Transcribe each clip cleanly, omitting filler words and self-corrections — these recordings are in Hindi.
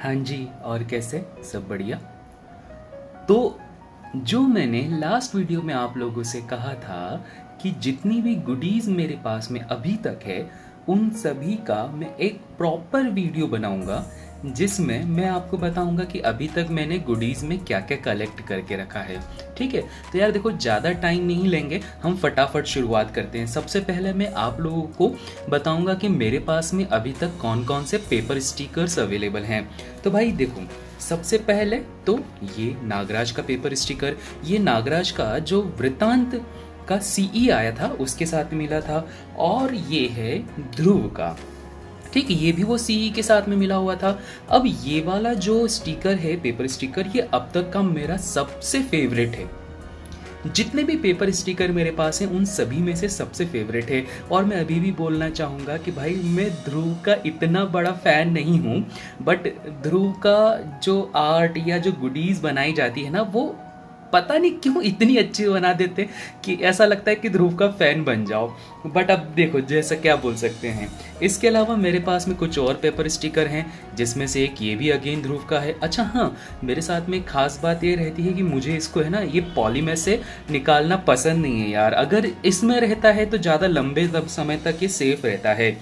हाँ जी, और कैसे? सब बढ़िया। तो जो मैंने लास्ट वीडियो में आप लोगों से कहा था कि जितनी भी गुडीज़ मेरे पास में अभी तक है, उन सभी का मैं एक प्रॉपर वीडियो बनाऊंगा जिसमें मैं आपको बताऊंगा कि अभी तक मैंने गुडीज़ में क्या क्या कलेक्ट करके रखा है। ठीक है, तो यार देखो, ज़्यादा टाइम नहीं लेंगे, हम फटाफट शुरुआत करते हैं। सबसे पहले मैं आप लोगों को बताऊंगा कि मेरे पास में अभी तक कौन कौन से पेपर स्टिकर्स अवेलेबल हैं। तो भाई देखो, सबसे पहले तो ये नागराज का पेपर स्टिकर, ये नागराज का जो वृत्तांत का सीई आया था उसके साथ मिला था। और ये है ध्रुव का, ठीक है, ये भी वो सीई के साथ में मिला हुआ था। अब ये वाला जो स्टिकर है, पेपर स्टिकर, ये अब तक का मेरा सबसे फेवरेट है। जितने भी पेपर स्टिकर मेरे पास हैं उन सभी में से सबसे फेवरेट है। और मैं अभी भी बोलना चाहूँगा कि भाई मैं ध्रुव का इतना बड़ा फ़ैन नहीं हूँ, बट ध्रुव का जो आर्ट या जो गुडीज़ बनाई जाती है ना, वो पता नहीं क्यों इतनी अच्छी बना देते कि ऐसा लगता है कि ध्रुव का फ़ैन बन जाओ। बट अब देखो, जैसा क्या बोल सकते हैं। इसके अलावा मेरे पास में कुछ और पेपर स्टिकर हैं, जिसमें से एक ये भी अगेन ध्रुव का है। अच्छा हाँ, मेरे साथ में एक खास बात ये रहती है कि मुझे इसको है ना, ये पॉली में से निकालना पसंद नहीं है यार। अगर इसमें रहता है तो ज़्यादा लंबे समय तक ये सेफ रहता है।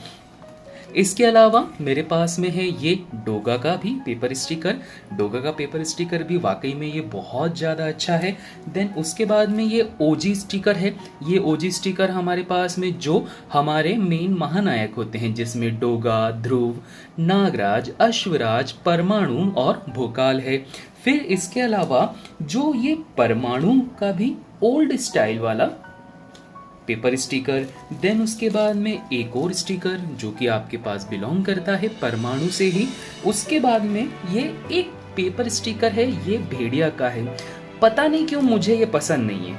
इसके अलावा मेरे पास में है ये डोगा का भी पेपर स्टिकर। डोगा का पेपर स्टिकर भी वाकई में ये बहुत ज़्यादा अच्छा है। देन उसके बाद में ये ओजी स्टिकर है। ये ओजी स्टिकर हमारे पास में जो हमारे मेन महानायक होते हैं, जिसमें डोगा, ध्रुव, नागराज, अश्वराज, परमाणु और भोकाल है। फिर इसके अलावा जो ये परमाणु का भी ओल्ड स्टाइल वाला पेपर स्टिकर। देन उसके बाद में एक और स्टिकर जो कि आपके पास बिलोंग करता है परमाणु से ही। उसके बाद में ये एक पेपर स्टिकर है, ये भेड़िया का है। पता नहीं क्यों मुझे ये पसंद नहीं है,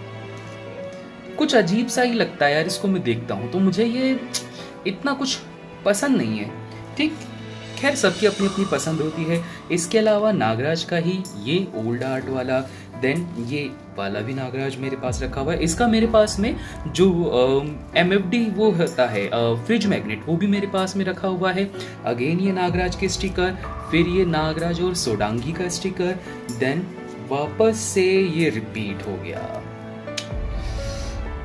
कुछ अजीब सा ही लगता है यार। इसको मैं देखता हूँ तो मुझे ये इतना कुछ पसंद नहीं है। ठीक, खैर सबकी अपनी अपनी पसंद होती है। इसके अलावा नागराज का ही ये ओल्ड आर्ट वाला, देन ये वाला भी नागराज मेरे पास रखा हुआ है। इसका मेरे पास में जो MFD वो होता है, फ्रिज मैग्नेट, वो भी मेरे पास में रखा हुआ है। अगेन ये नागराज के स्टिकर, फिर ये नागराज और सोडांगी का स्टिकर, देन वापस से ये रिपीट हो गया।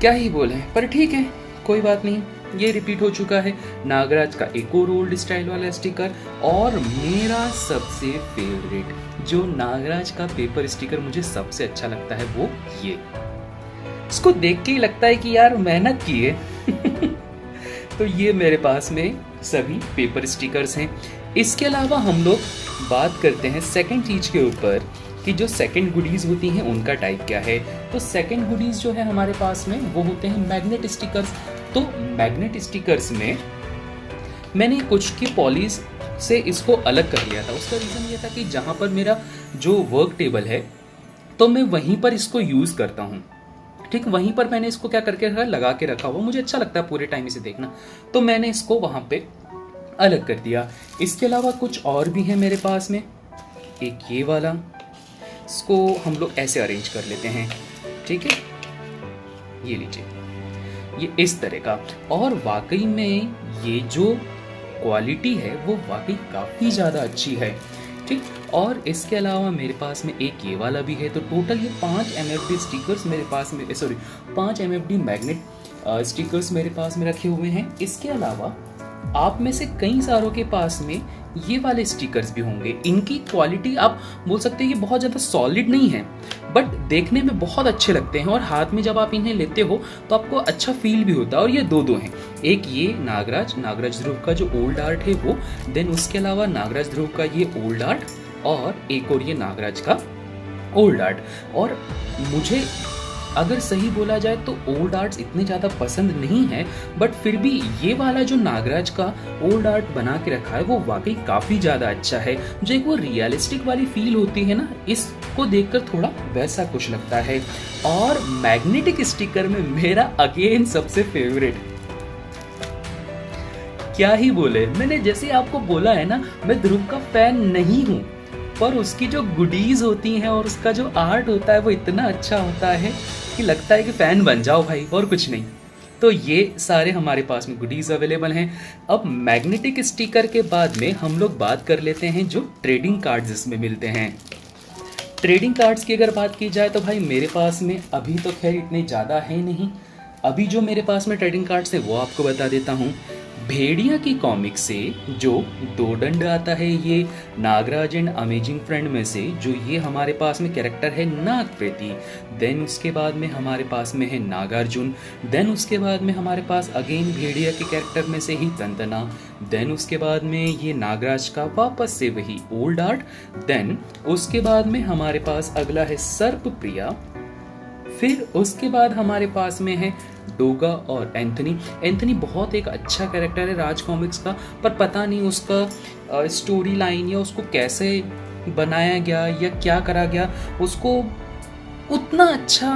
क्या ही बोले, पर ठीक है, कोई बात नहीं, ये रिपीट हो चुका है। नागराज का एक और ओल्ड स्टाइल वाला स्टिकर, और मेरा सबसे फेवरेट जो नागराज का पेपर स्टिकर मुझे सबसे अच्छा लगता है वो ये। इसको देख के ही लगता है कि यार मेहनत की है। तो ये मेरे पास में सभी पेपर स्टिकर्स हैं। इसके अलावा हम लोग बात करते हैं सेकंड चीज के ऊपर कि जो सेकंड गुडीज होती हैं उनका टाइप क्या है। तो सेकंड गुडीज जो है हमारे पास में वो होते हैं मैग्नेट स्टिकर्स। तो मैग्नेट स्टिकर्स में मैंने कुछ की पॉलीज से इसको अलग कर लिया था। उसका रीज़न ये था कि जहाँ पर मेरा जो वर्क टेबल है तो मैं वहीं पर इसको यूज़ करता हूँ। ठीक, वहीं पर मैंने इसको क्या करके लगा के रखा हुआ, मुझे अच्छा लगता है पूरे टाइम इसे देखना, तो मैंने इसको वहाँ पे अलग कर दिया। इसके अलावा कुछ और भी है मेरे पास में। एक ये वाला, इसको हम लोग ऐसे अरेंज कर लेते हैं। ठीक है, ये लीजिए, ये इस तरह का। और वाकई में ये जो क्वालिटी है वो वाकई काफ़ी ज़्यादा अच्छी है। ठीक, और इसके अलावा मेरे पास में एक ये वाला भी है। तो टोटल ये 5 MFD स्टिकर्स मेरे पास में, 5 MFD मैग्नेट स्टिकर्स मेरे पास में रखे हुए हैं। इसके अलावा आप में से कई सारों के पास में ये वाले स्टिकर्स भी होंगे। इनकी क्वालिटी आप बोल सकते हैं कि बहुत ज़्यादा सॉलिड नहीं है, बट देखने में बहुत अच्छे लगते हैं, और हाथ में जब आप इन्हें लेते हो तो आपको अच्छा फील भी होता है। और ये दो हैं, एक ये नागराज ध्रुव का जो ओल्ड आर्ट है वो, देन उसके अलावा नागराज ध्रुव का ये ओल्ड आर्ट, और एक और ये नागराज का ओल्ड आर्ट। और मुझे अगर सही बोला जाए तो ओल्ड आर्ट्स इतने ज़्यादा पसंद नहीं है, बट फिर भी ये वाला जो नागराज का ओल्ड आर्ट बना के रखा है वो वाकई काफ़ी ज़्यादा अच्छा है। जो एक वो रियलिस्टिक वाली फील होती है ना, इसको देखकर थोड़ा वैसा कुछ लगता है। और मैग्नेटिक स्टिकर में मेरा अगेन सबसे फेवरेट, क्या ही बोले, मैंने जैसे आपको बोला है ना, मैं ध्रुव का फैन नहीं हूँ, पर उसकी जो गुडीज होती हैं और उसका जो आर्ट होता है वो इतना अच्छा होता है कि लगता है कि फैन बन जाओ भाई, और कुछ नहीं। तो ये सारे हमारे पास में गुडीज़ अवेलेबल हैं। अब मैग्नेटिक स्टिकर के बाद में हम लोग बात कर लेते हैं जो ट्रेडिंग कार्ड्स इसमें मिलते हैं। ट्रेडिंग कार्ड्स की अगर बात की जाए तो भाई मेरे पास में अभी तो खैर इतने ज़्यादा है नहीं। अभी जो मेरे पास में ट्रेडिंग कार्ड्स हैं वो आपको बता देता हूँ। भेड़िया की कॉमिक से जो दो दंड आता है, ये नागराज एंड अमेजिंग फ्रेंड में से जो ये हमारे पास में कैरेक्टर है नागप्रीति। देन उसके बाद में हमारे पास में है नागार्जुन। देन उसके बाद में हमारे पास अगेन भेड़िया के कैरेक्टर में से ही तंतना। देन उसके बाद में ये नागराज का वापस से वही ओल्ड आर्ट। देन उसके बाद में हमारे पास अगला है सर्प प्रिया। फिर उसके बाद हमारे पास में है डोगा और एंथनी। एंथनी बहुत एक अच्छा कैरेक्टर है राज कॉमिक्स का, पर पता नहीं उसका स्टोरी लाइन या उसको कैसे बनाया गया या क्या करा गया, उसको उतना अच्छा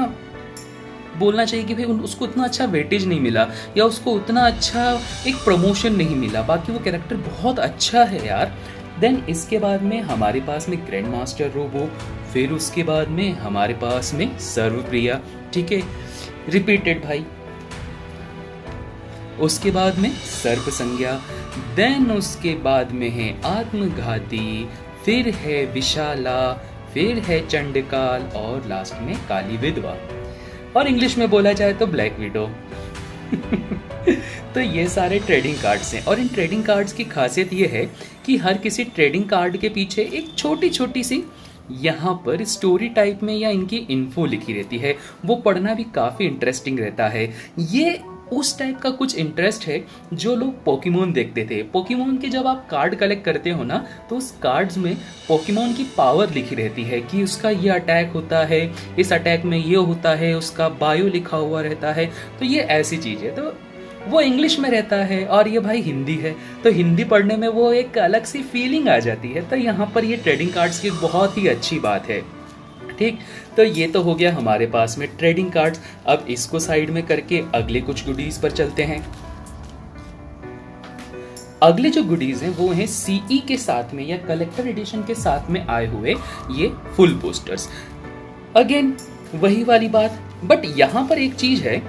बोलना चाहिए कि भाई उसको उतना अच्छा वेटेज नहीं मिला या उसको उतना अच्छा एक प्रमोशन नहीं मिला। बाकी वो कैरेक्टर बहुत अच्छा है यार। देन इसके बाद में हमारे पास में ग्रैंड मास्टर रोबो। फिर उसके बाद में हमारे पास में सर्वप्रिया, ठीक है, रिपीटेड भाई। उसके बाद में सर्प संज्ञा। देन उसके बाद में है आत्मघाती। फिर है विशाला। फिर है चंडकाल और लास्ट में काली विधवा, और इंग्लिश में बोला जाए तो ब्लैक विडो। तो ये सारे ट्रेडिंग कार्ड्स हैं, और इन ट्रेडिंग कार्ड्स की खासियत ये है कि हर किसी ट्रेडिंग कार्ड के पीछे एक छोटी छोटी सी यहाँ पर स्टोरी टाइप में या इनकी इन्फो लिखी रहती है। वो पढ़ना भी काफ़ी इंटरेस्टिंग रहता है। ये उस टाइप का कुछ इंटरेस्ट है जो लोग पोकेमोन देखते थे। पोकेमोन के जब आप कार्ड कलेक्ट करते हो ना, तो उस कार्ड्स में पोकेमोन की पावर लिखी रहती है कि उसका ये अटैक होता है, इस अटैक में ये होता है, उसका बायो लिखा हुआ रहता है। तो ये ऐसी चीज़ है। तो वो इंग्लिश में रहता है और ये भाई हिंदी है, तो हिंदी पढ़ने में वो एक अलग सी फीलिंग आ जाती है। तो यहाँ पर ये ट्रेडिंग कार्ड्स की बहुत ही अच्छी बात है, ठीक। तो ये तो हो गया हमारे पास में ट्रेडिंग कार्ड्स। अब इसको साइड में करके अगले कुछ गुडीज पर चलते हैं। अगले जो गुडीज हैं वो हैं सीई के साथ में या कलेक्टर एडिशन के साथ में आए हुए ये फुल पोस्टर्स। अगेन वही वाली बात, बट यहां पर एक चीज है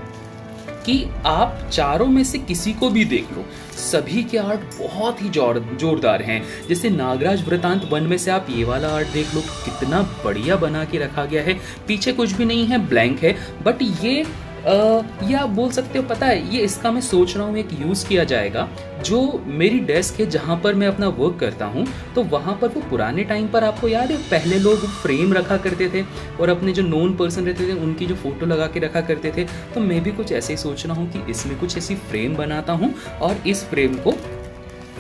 कि आप चारों में से किसी को भी देख लो, सभी के आर्ट बहुत ही जोरदार हैं। जैसे नागराज वृतांत 1 में से आप ये वाला आर्ट देख लो, कितना बढ़िया बना के रखा गया है। पीछे कुछ भी नहीं है, ब्लैंक है, बट ये आप बोल सकते हो, पता है, ये इसका मैं सोच रहा हूँ एक यूज़ किया जाएगा। जो मेरी डेस्क है जहाँ पर मैं अपना वर्क करता हूँ, तो वहाँ पर वो पुराने टाइम पर आपको याद है पहले लोग फ्रेम रखा करते थे और अपने जो नोन पर्सन रहते थे उनकी जो फोटो लगा के रखा करते थे। तो मैं भी कुछ ऐसे ही सोच रहा हूँ कि इसमें कुछ ऐसी फ्रेम बनाता हूँ और इस फ्रेम को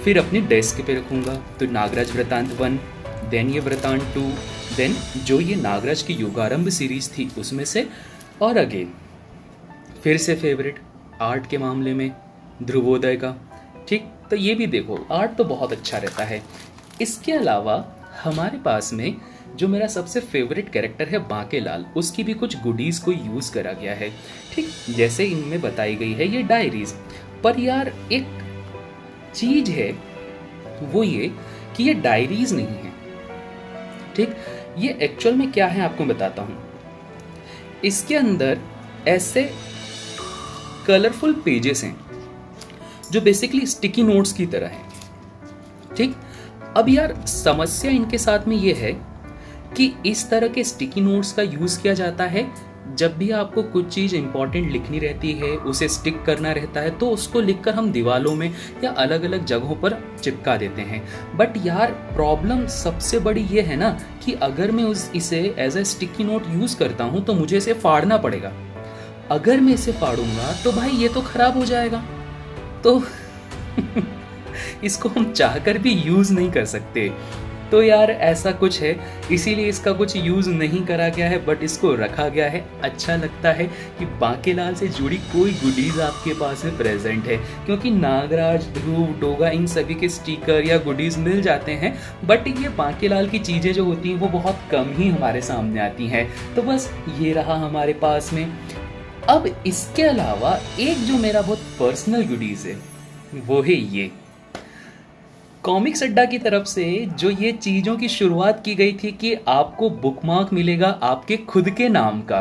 फिर अपनी डेस्क पे रखूँगा। तो नागराज वृतांत 1, देन ये वृतांत 2, देन जो ये नागराज की युगारंभ सीरीज थी उसमें से, और अगेन फिर से फेवरेट आर्ट के मामले में ध्रुवोदय का, ठीक। तो ये भी देखो, आर्ट तो बहुत अच्छा रहता है। इसके अलावा हमारे पास में जो मेरा सबसे फेवरेट कैरेक्टर है बांकेलाल, उसकी भी कुछ गुडीज़ को यूज़ करा गया है, ठीक। जैसे इनमें बताई गई है ये डायरीज, पर यार एक चीज़ है वो ये कि ये डायरीज नहीं है, ठीक। ये एक्चुअल में क्या है आपको बताता हूँ। इसके अंदर ऐसे कलरफुल पेजेस हैं जो बेसिकली स्टिकी नोट्स की तरह हैं, ठीक। अब यार समस्या इनके साथ में ये है कि इस तरह के स्टिकी नोट्स का यूज़ किया जाता है जब भी आपको कुछ चीज़ इंपॉर्टेंट लिखनी रहती है, उसे स्टिक करना रहता है, तो उसको लिखकर हम दीवारों में या अलग अलग जगहों पर चिपका देते हैं। बट यार प्रॉब्लम सबसे बड़ी ये है ना कि अगर मैं इसे as a sticky note use करता हूँ तो मुझे इसे फाड़ना पड़ेगा। अगर मैं इसे फाड़ूंगा तो भाई ये तो खराब हो जाएगा, तो इसको हम चाहकर भी यूज़ नहीं कर सकते। तो यार ऐसा कुछ है, इसीलिए इसका कुछ यूज़ नहीं करा गया है, बट इसको रखा गया है। अच्छा लगता है कि बांकेलाल से जुड़ी कोई गुडीज़ आपके पास में प्रेजेंट है, क्योंकि नागराज, ध्रुव, डोगा इन सभी के स्टिकर या गुडीज़ मिल जाते हैं, बट ये बांकेलाल की चीज़ें जो होती हैं वो बहुत कम ही हमारे सामने आती हैं। तो बस ये रहा हमारे पास में। अब इसके अलावा एक जो मेरा बहुत पर्सनल गुडीज़ है वो है ये कॉमिक्स अड्डा की तरफ से जो ये चीज़ों की शुरुआत की गई थी कि आपको बुकमार्क मिलेगा आपके खुद के नाम का।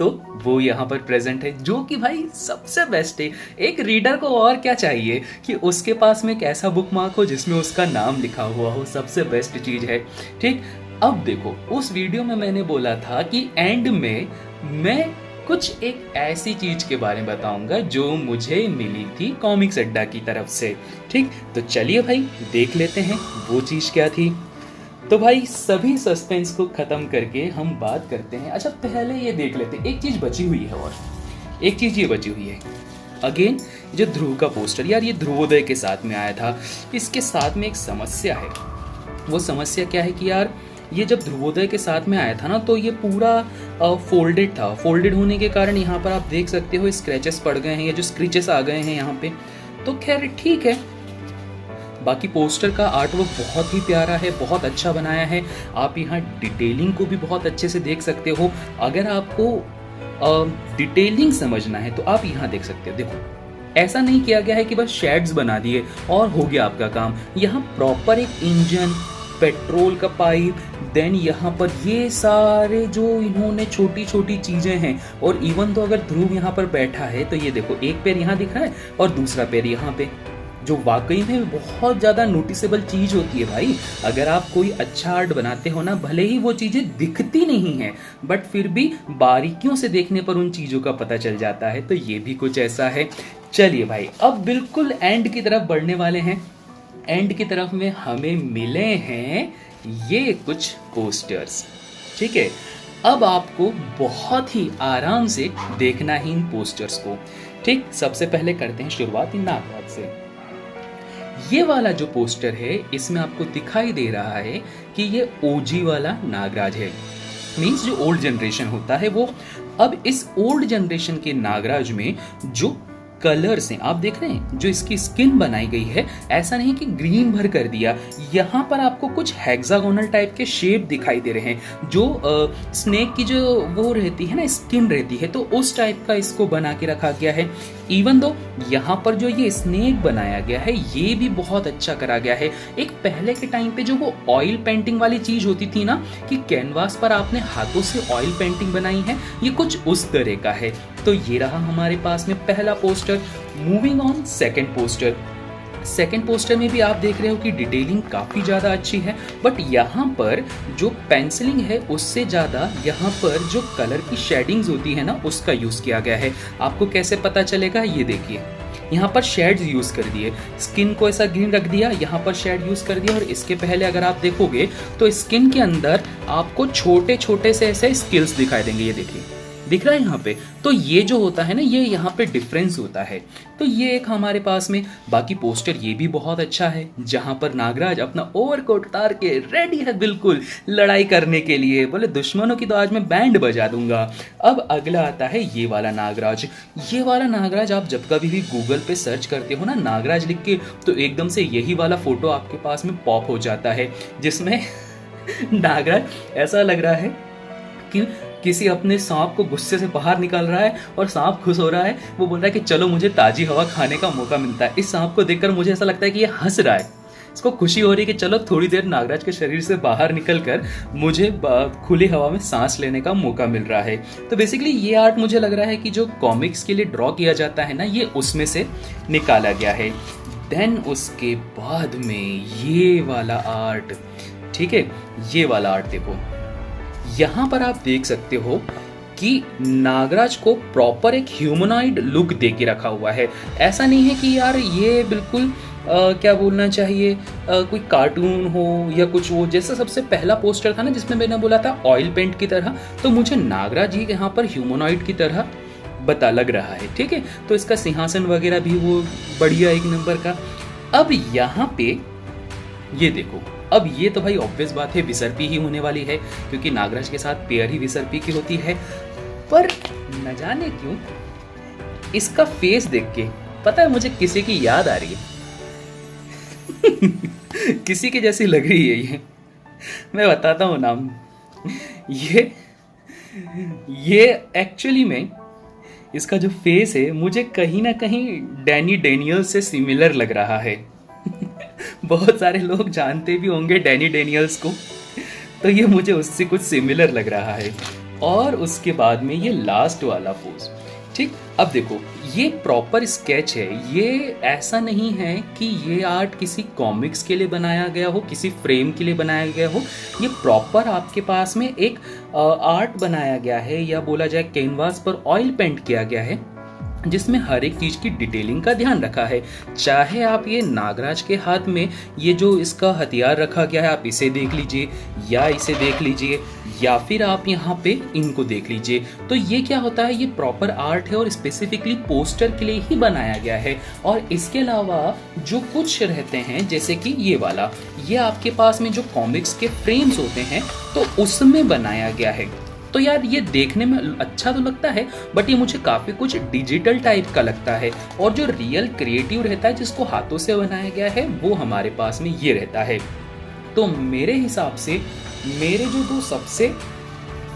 तो वो यहाँ पर प्रेजेंट है, जो कि भाई सबसे बेस्ट है। एक रीडर को और क्या चाहिए कि उसके पास में एक ऐसा बुक मार्क हो जिसमें उसका नाम लिखा हुआ हो, सबसे बेस्ट चीज़ है। ठीक, अब देखो उस वीडियो में मैंने बोला था कि एंड में मैं कुछ एक ऐसी चीज के बारे में बताऊंगा जो मुझे मिली थी कॉमिक्स अड्डा की तरफ से। ठीक, तो चलिए भाई देख लेते हैं वो चीज क्या थी। तो भाई सभी सस्पेंस को खत्म करके हम बात करते हैं। अच्छा पहले ये देख लेते हैं, एक चीज बची हुई है, और एक चीज ये बची हुई है। अगेन जो ध्रुव का पोस्टर, यार ये ध्रुवोदय के साथ में आया था, इसके साथ में एक समस्या है। वो समस्या क्या है कि यार ये जब ध्रुवोदय के साथ में आया था ना, तो ये पूरा फोल्डेड था। फोल्डेड होने के कारण यहाँ पर आप देख सकते हो स्क्रैचेस पड़ गए हैं, या जो स्क्रीचेस आ गए हैं यहाँ पे। तो खैर ठीक है, बाकी पोस्टर का आर्टवर्क बहुत ही प्यारा है, बहुत अच्छा बनाया है। आप यहाँ डिटेलिंग को भी बहुत अच्छे से देख सकते हो। अगर आपको डिटेलिंग समझना है तो आप यहाँ देख सकते हो। देखो ऐसा नहीं किया गया है कि बस शेड्स बना दिए और हो गया आपका काम। यहाँ प्रॉपर एक इंजन, पेट्रोल का पाइप, देन यहाँ पर ये सारे जो इन्होंने छोटी छोटी चीजें हैं। और इवन तो अगर ध्रुव यहाँ पर बैठा है तो ये देखो एक पैर यहाँ दिख रहा है और दूसरा पैर यहाँ पे, जो वाकई में बहुत ज़्यादा नोटिसेबल चीज़ होती है भाई। अगर आप कोई अच्छा आर्ट बनाते हो ना, भले ही वो चीज़ें दिखती नहीं हैं, बट फिर भी बारीकियों से देखने पर उन चीज़ों का पता चल जाता है। तो ये भी कुछ ऐसा है। चलिए भाई अब बिल्कुल एंड की तरफ बढ़ने वाले हैं। एंड की तरफ में हमें मिले हैं ये कुछ पोस्टर्स। ठीक है, अब आपको बहुत ही आराम से देखना है इन पोस्टर्स को। ठीक, सबसे पहले करते हैं शुरुआत इन नागराज से। ये वाला जो पोस्टर है इसमें आपको दिखाई दे रहा है कि ये ओजी वाला नागराज है, मीन्स जो ओल्ड जनरेशन होता है वो। अब इस ओल्ड जनरेशन के नागराज में जो कलर्स हैं आप देख रहे हैं, जो इसकी स्किन बनाई गई है, ऐसा नहीं कि ग्रीन भर कर दिया। यहाँ पर आपको कुछ हेक्सागोनल टाइप के शेप दिखाई दे रहे हैं, जो स्नेक की जो वो रहती है ना, स्किन रहती है, तो उस टाइप का इसको बना के रखा गया है। इवन दो यहाँ पर जो ये स्नेक बनाया गया है ये भी बहुत अच्छा करा गया है। एक पहले के टाइम पे जो वो ऑयल पेंटिंग वाली चीज होती थी ना, कि कैनवास पर आपने हाथों से ऑयल पेंटिंग बनाई है, ये कुछ उस तरह का है। तो ये रहा हमारे पास में पहला poster. Moving on second poster. Second poster में भी आप देख रहे हो कि डिटेलिंग काफ़ी ज़्यादा अच्छी है, बट यहाँ पर जो पेंसिलिंग है उससे ज़्यादा यहाँ पर जो कलर की शेडिंग्स होती है ना, उसका यूज़ किया गया है। आपको कैसे पता चलेगा, ये देखिए यहाँ पर शेड्स यूज़ कर दिए, स्किन को ऐसा ग्रीन रख दिया, यहाँ पर शेड यूज़ कर दिया। और इसके पहले अगर आप देखोगे तो स्किन के अंदर आपको छोटे छोटे से ऐसे स्किल्स दिखाई देंगे, ये देखिए दिख रहा है यहाँ पे। तो ये जो होता है ना, ये यहाँ पे डिफरेंस होता है। तो ये एक हमारे पास में। बाकी पोस्टर ये भी बहुत अच्छा है, जहाँ पर नागराज अपना ओवरकोट उतार के रेडी है बिल्कुल लड़ाई करने के लिए, बोले दुश्मनों की तो आज मैं बैंड बजा दूंगा। अब अगला आता है ये वाला नागराज। ये वाला नागराज आप जब कभी भी गूगल पे सर्च करते हो ना नागराज लिख के, तो एकदम से यही वाला फोटो आपके पास में पॉप हो जाता है, जिसमें नागराज ऐसा लग रहा है कि किसी अपने सांप को गुस्से से बाहर निकाल रहा है और सांप खुश हो रहा है। वो बोल रहा है कि चलो मुझे ताजी हवा खाने का मौका मिलता है। इस सांप को देखकर मुझे ऐसा लगता है कि ये हंस रहा है, इसको खुशी हो रही है कि चलो थोड़ी देर नागराज के शरीर से बाहर निकलकर मुझे खुली हवा में सांस लेने का मौका मिल रहा है। तो बेसिकली ये आर्ट मुझे लग रहा है कि जो कॉमिक्स के लिए ड्रॉ किया जाता है ना, ये उसमें से निकाला गया है। देन उसके बाद में ये वाला आर्ट, ठीक है, ये वाला आर्ट देखो, यहाँ पर आप देख सकते हो कि नागराज को प्रॉपर एक ह्यूमनॉइड लुक दे के रखा हुआ है। ऐसा नहीं है कि यार ये बिल्कुल क्या बोलना चाहिए, कोई कार्टून हो या कुछ हो। जैसा सबसे पहला पोस्टर था ना जिसमें मैंने बोला था ऑयल पेंट की तरह, तो मुझे नागराज जी यहाँ पर ह्यूमनॉइड की तरह बता लग रहा है। ठीक है, तो इसका सिंहासन वगैरह भी वो बढ़िया एक नंबर का। अब यहाँ पे ये देखो, अब ये तो भाई ऑब्वियस बात है विसर्पी ही होने वाली है, क्योंकि नागराज के साथ पेयर ही विसर्पी की होती है। पर न जाने क्यों इसका फेस देख के पता है मुझे किसी की याद आ रही है किसी की जैसी लग रही है ये, मैं बताता हूँ नाम। ये एक्चुअली में इसका जो फेस है मुझे कहीं ना कहीं डैनी डेनियल से सिमिलर लग रहा है बहुत सारे लोग जानते भी होंगे डैनी डेनियल्स को, तो ये मुझे उससे कुछ सिमिलर लग रहा है। और उसके बाद में ये लास्ट वाला पोज। ठीक, अब देखो ये प्रॉपर स्केच है, ये ऐसा नहीं है कि ये आर्ट किसी कॉमिक्स के लिए बनाया गया हो, किसी फ्रेम के लिए बनाया गया हो। ये प्रॉपर आपके पास में एक आर्ट बनाया गया है, या बोला जाए कैनवास पर ऑयल पेंट किया गया है, जिसमें हर एक चीज़ की डिटेलिंग का ध्यान रखा है। चाहे आप ये नागराज के हाथ में ये जो इसका हथियार रखा गया है, आप इसे देख लीजिए या इसे देख लीजिए, या फिर आप यहाँ पे इनको देख लीजिए। तो ये क्या होता है, ये प्रॉपर आर्ट है और स्पेसिफिकली पोस्टर के लिए ही बनाया गया है। और इसके अलावा जो कुछ रहते हैं, जैसे कि ये वाला, ये आपके पास में जो कॉमिक्स के फ्रेम्स होते हैं तो उसमें बनाया गया है। तो यार ये देखने में अच्छा तो लगता है, बट ये मुझे काफ़ी कुछ डिजिटल टाइप का लगता है। और जो रियल क्रिएटिव रहता है, जिसको हाथों से बनाया गया है, वो हमारे पास में ये रहता है। तो मेरे हिसाब से मेरे जो दो सबसे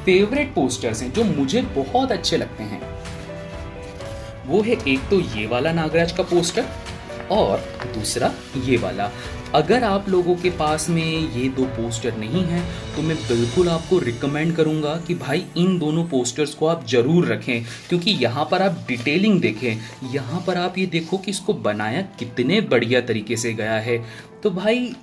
फेवरेट पोस्टर्स हैं, जो मुझे बहुत अच्छे लगते हैं, वो है एक तो ये वाला नागराज का पोस्टर और दूसरा ये वाला। अगर आप लोगों के पास में ये दो पोस्टर नहीं हैं तो मैं बिल्कुल आपको रिकमेंड करूंगा कि भाई इन दोनों पोस्टर्स को आप ज़रूर रखें, क्योंकि यहाँ पर आप डिटेलिंग देखें, यहाँ पर आप ये देखो कि इसको बनाया कितने बढ़िया तरीके से गया है। तो भाई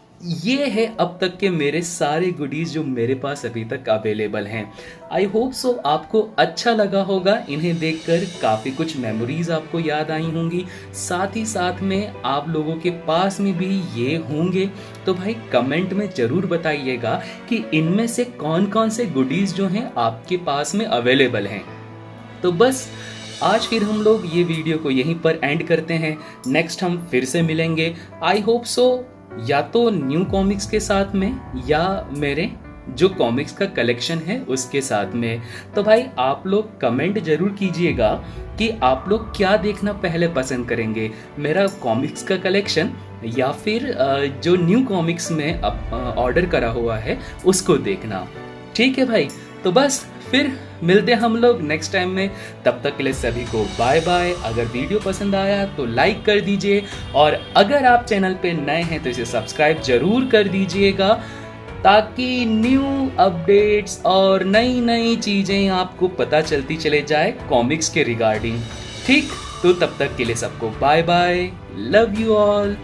ये है अब तक के मेरे सारे गुडीज़ जो मेरे पास अभी तक अवेलेबल हैं। आई होप सो आपको अच्छा लगा होगा, इन्हें देखकर काफ़ी कुछ मेमोरीज आपको याद आई होंगी, साथ ही साथ में आप लोगों के पास में भी ये होंगे। तो भाई कमेंट में ज़रूर बताइएगा कि इनमें से कौन कौन से गुडीज़ जो हैं आपके पास में अवेलेबल हैं। तो बस आज फिर हम लोग ये वीडियो को यहीं पर एंड करते हैं। नेक्स्ट हम फिर से मिलेंगे, आई होप सो या तो न्यू कॉमिक्स के साथ में, या मेरे जो कॉमिक्स का कलेक्शन है उसके साथ में। तो भाई आप लोग कमेंट जरूर कीजिएगा कि आप लोग क्या देखना पहले पसंद करेंगे, मेरा कॉमिक्स का कलेक्शन या फिर जो न्यू कॉमिक्स में ऑर्डर करा हुआ है उसको देखना। ठीक है भाई, तो बस फिर मिलते हैं हम लोग नेक्स्ट टाइम में। तब तक के लिए सभी को बाय बाय। अगर वीडियो पसंद आया तो लाइक कर दीजिए, और अगर आप चैनल पे नए हैं तो इसे सब्सक्राइब जरूर कर दीजिएगा, ताकि न्यू अपडेट्स और नई नई चीज़ें आपको पता चलती चले जाए कॉमिक्स के रिगार्डिंग। ठीक, तो तब तक के लिए सबको bye bye, love you all.